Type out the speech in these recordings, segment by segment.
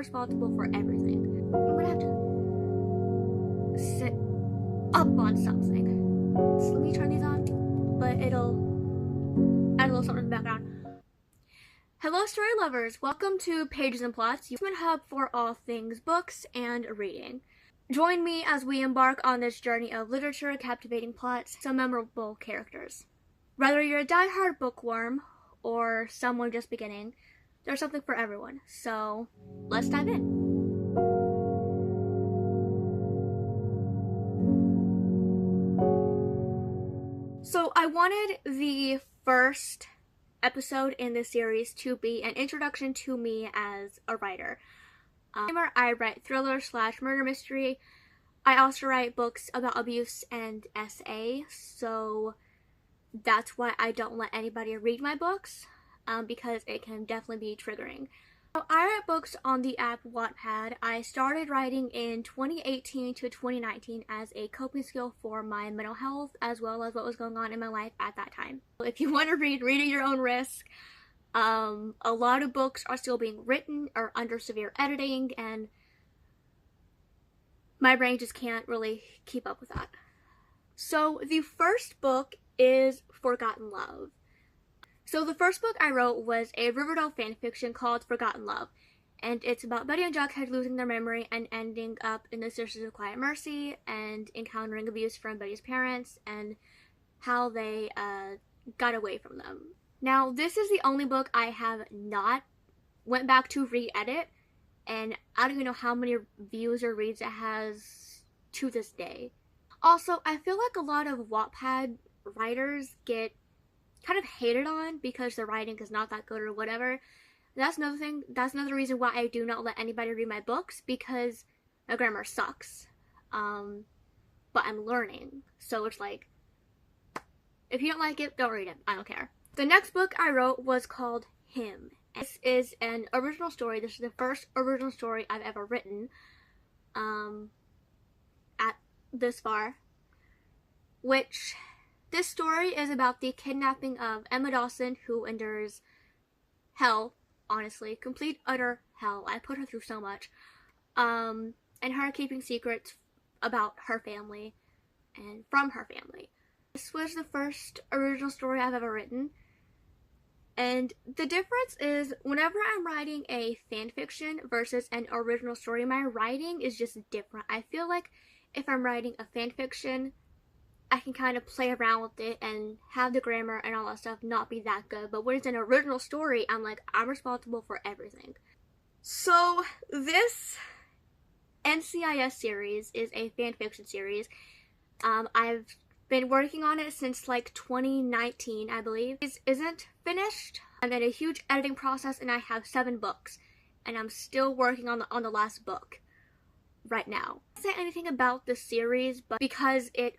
responsible for everything. I'm gonna have to sit up on something. So let me turn these on, but it'll add a little something in the background. Hello story lovers, welcome to Pages and Plots, your hub for all things books and reading. Join me as we embark on this journey of literature, captivating plots, some memorable characters. Whether you're a diehard bookworm or someone just beginning, there's something for everyone, so let's dive in. So I wanted the first episode in this series to be an introduction to me as a writer. I write thriller/murder mystery. I also write books about abuse and SA, so that's why I don't let anybody read my books, because it can definitely be triggering. So I write books on the app Wattpad. I started writing in 2018 to 2019 as a coping skill for my mental health, as well as what was going on in my life at that time. If you want to read at your own risk. A lot of books are still being written or under severe editing, and my brain just can't really keep up with that. So the first book is Forgotten Love. So the first book I wrote was a Riverdale fanfiction called Forgotten Love, and it's about Betty and Jughead losing their memory and ending up in the Sisters of Quiet Mercy and encountering abuse from Betty's parents and how they got away from them. Now, this is the only book I have not went back to re-edit, and I don't even know how many views or reads it has to this day. Also, I feel like a lot of Wattpad writers get kind of hated on because the writing is not that good or whatever. That's another thing. That's another reason why I do not let anybody read my books, because my grammar sucks. But I'm learning, so it's like, if you don't like it, don't read it. I don't care. The next book I wrote was called Him. This is an original story. This is the first original story I've ever written, at this far, which this story is about the kidnapping of Emma Dawson, who endures hell, honestly, complete utter hell. I put her through so much, and her keeping secrets about her family and from her family. This was the first original story I've ever written, and the difference is whenever I'm writing a fan fiction versus an original story, my writing is just different. I feel like if I'm writing a fan fiction, I can kind of play around with it and have the grammar and all that stuff not be that good. But when it's an original story, I'm responsible for everything. So this NCIS series is a fan fiction series. I've been working on it since 2019, I believe. It isn't finished. I'm in a huge editing process, and I have 7 books, and I'm still working on the last book right now. I can't say anything about the series, but because it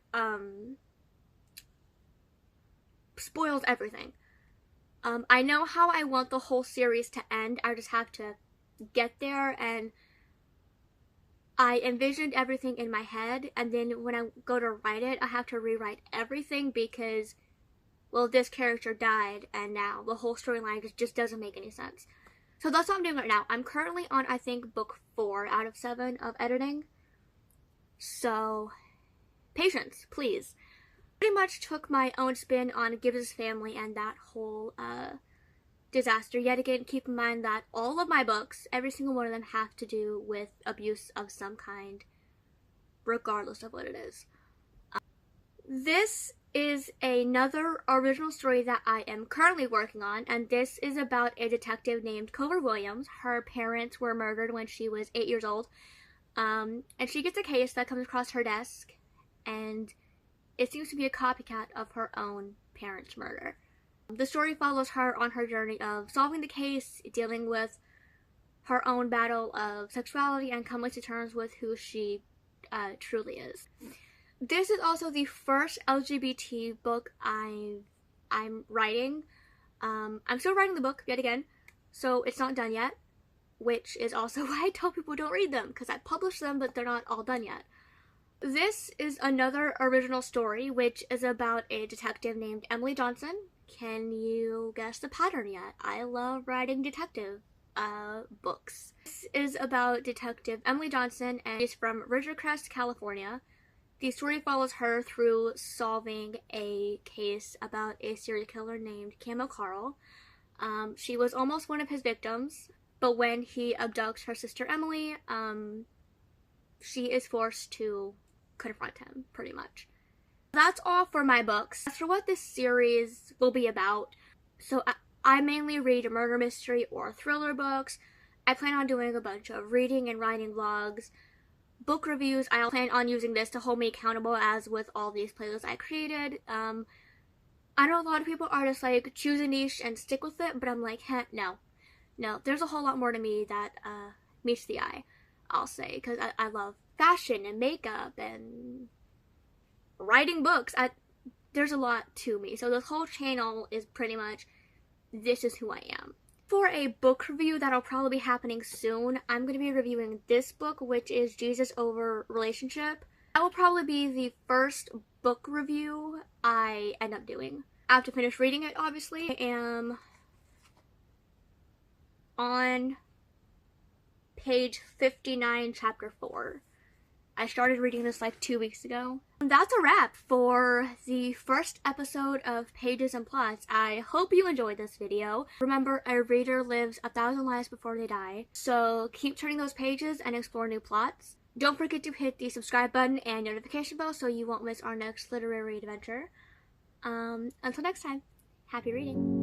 spoils everything. I know how I want the whole series to end. I just have to get there, and I envisioned everything in my head, and then when I go to write it, I have to rewrite everything because, well, this character died, and now the whole storyline just doesn't make any sense. So that's what I'm doing right now. I'm currently on, I think, book 4 out of 7 of editing. So, patience, please. Pretty much took my own spin on Gibbs' family and that whole disaster. Yet again, keep in mind that all of my books, every single one of them, have to do with abuse of some kind, regardless of what it is. This is another original story that I am currently working on, and this is about a detective named Clover Williams. Her parents were murdered when she was 8 years old, and she gets a case that comes across her desk, and it seems to be a copycat of her own parents' murder. The story follows her on her journey of solving the case, dealing with her own battle of sexuality, and coming to terms with who she truly is. This is also the first LGBT book I'm writing. I'm still writing the book yet again, so it's not done yet, which is also why I tell people don't read them, because I published them, but they're not all done yet. This is another original story, which is about a detective named Emily Johnson. Can you guess the pattern yet? I love writing detective books. This is about Detective Emily Johnson, and she's from Ridgecrest, California. The story follows her through solving a case about a serial killer named Camo Carl. She was almost one of his victims, but when he abducts her sister Emily, she is forced to confront him, pretty much. That's all for my books. As for what this series will be about, so I mainly read murder mystery or thriller books. I plan on doing a bunch of reading and writing vlogs, book reviews. I plan on using this to hold me accountable, as with all these playlists I created. I know a lot of people are just like, choose a niche and stick with it, but I'm like, no. There's a whole lot more to me that meets the eye, I'll say, because I love fashion and makeup and writing books. There's a lot to me, so this whole channel is pretty much, this is who I am. For a book review that'll probably be happening soon, I'm going to be reviewing this book, which is Jesus Over Relationship. That will probably be the first book review I end up doing. I have to finish reading it, obviously. I am on page 59, chapter 4. I started reading this like 2 weeks ago. And that's a wrap for the first episode of Pages and Plots. I hope you enjoyed this video. Remember, a reader lives 1,000 lives before they die, so keep turning those pages and explore new plots. Don't forget to hit the subscribe button and notification bell so you won't miss our next literary adventure. Until next time, happy reading.